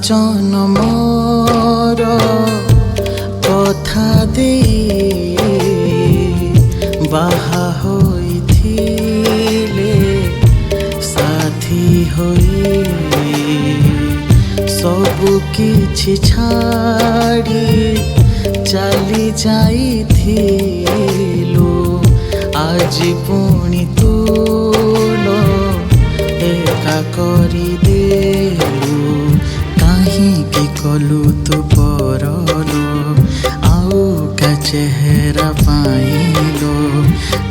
জনমর কথা দেই বাহা হইছিলে সাথী হই সবু কিছু ছাড়ি চালি যাইଥିଲୁ আজি পুଣି তুল একা କରିଦେଲୁ କାହିଁକି କଲୁ ତୁ ପରଲ ଆଉ କା ଚେହେରା ପାଇଲ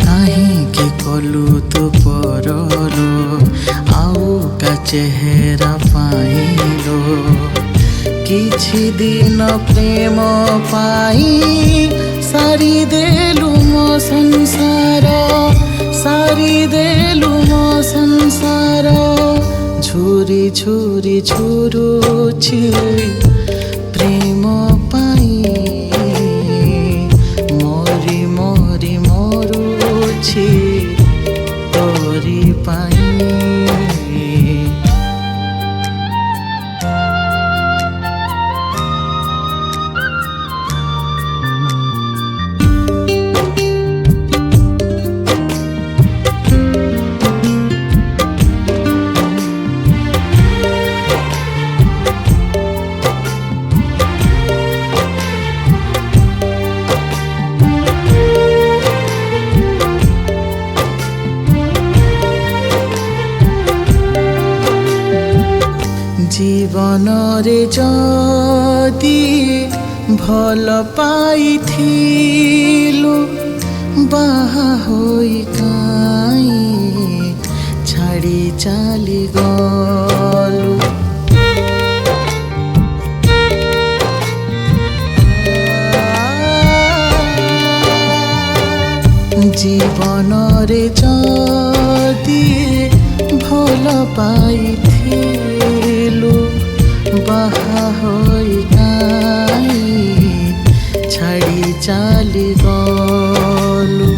କାହିଁକି କଲୁ ତୁ ପରଲ ଆଉ କା ଚେହେରା ପାଇଲ କିଛି ଦିନ ପ୍ରେମ ପାଇ ସାରିଦେଲୁ ମୋ ସଂସାର ସାରିଦେଲୁ ମୋ ସଂସାର ଝୁରି ଝୁରି ଝୁରୁଛି ପ୍ରେମ ପାଇଁ ମରି ମରି ମରୁଛି ତୋରି ପାଇଁ জীবনরে যদি ভাল পাইথিলু বাহা হই কাই ছাড়ি চালি গলু জীবনরে যদি ভাল পাইথিলু বাহা হই নাই ছাড়ি চালি গলু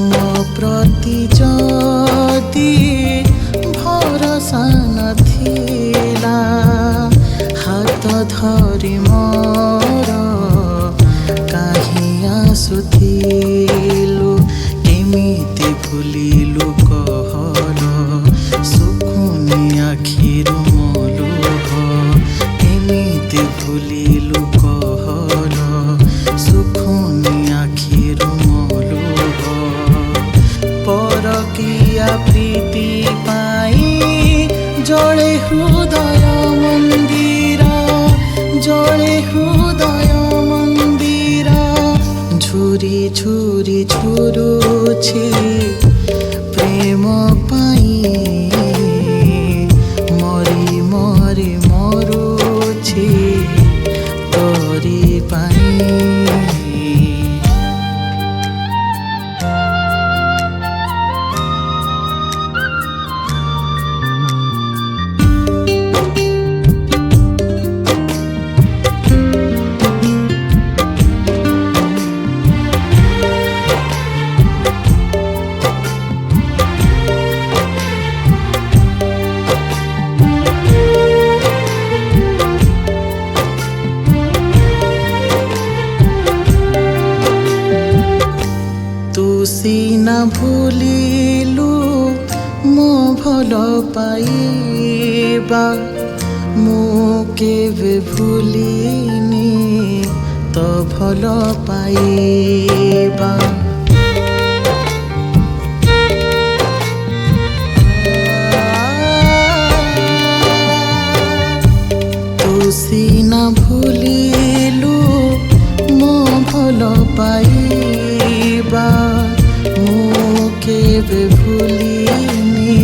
মো প্রতি যদি ভরসা নথিলা হাত ধরি মোর কাহি আসুথিলু কেমিতি ভুলিলু কহল সুকুনি আখিরু কেমিতি ভুলিলু কহল সুখুনি আখিরু মলুহ পরকিয়া প্রীতি পাই জলে হৃদয় মন্দির জলে হৃদয় মন্দির ঝুরি ঝুরি ঝুরুছি প্রেম পাই মরি মরি মরুছি তোরি পাই সিনা ভুলিলু মো ভাল পাইবা মু কেবে ভুলিনি তো ভাল পাইবা তু সিনা ভুলিলু মো ভাল পাইবা কেবে ভুলিনি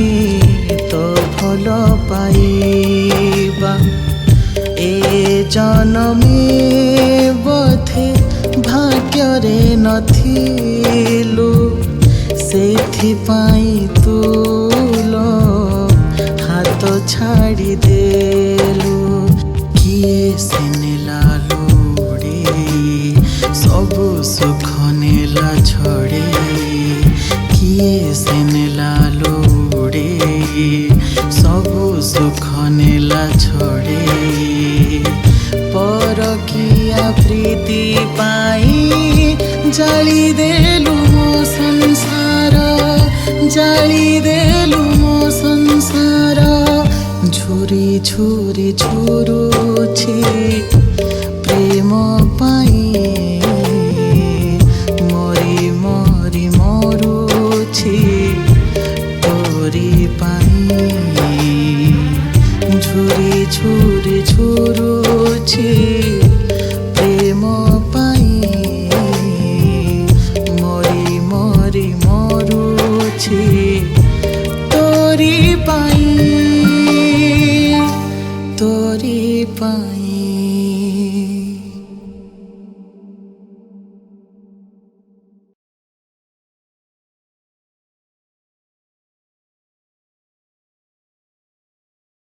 তো ভাল পাইবা এ জনমে বোধে ভাগ্যরে নথিলু সেইথিপাই তুল হাত ছাড়ি দেলু কিয়ে সে নেলা লোড়ে সবু সুখ নেলা ছড়ে কিয়ে সে নেলা লোড়ে सबु सुख नेला छोड़े परकिया प्रीति पाई जाली देलु मो संसार जाली देलु मो संसार झुरी झुरी झुरुछि प्रेम पाई मरी मरी मरुछि तोरी पाई झुरी झुरी झुरुछि प्रेम पाई मरी मरी मरुछि तोरी पाई तोरी पाई।